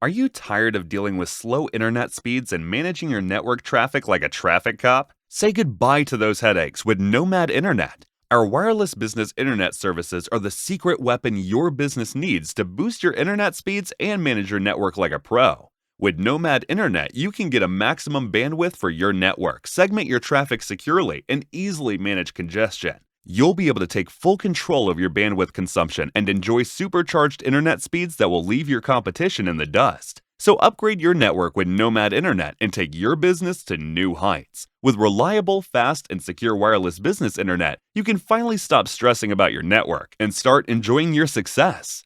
Are you tired of dealing with slow internet speeds and managing your network traffic like a traffic cop? Say goodbye to those headaches with Nomad Internet. Our wireless business internet services are the secret weapon your business needs to boost your internet speeds and manage your network like a pro. With Nomad Internet, you can get a maximum bandwidth for your network, segment your traffic securely, and easily manage congestion. You'll be able to take full control of your bandwidth consumption and enjoy supercharged internet speeds that will leave your competition in the dust. So upgrade your network with Nomad Internet and take your business to new heights. With reliable, fast, and secure wireless business internet, you can finally stop stressing about your network and start enjoying your success.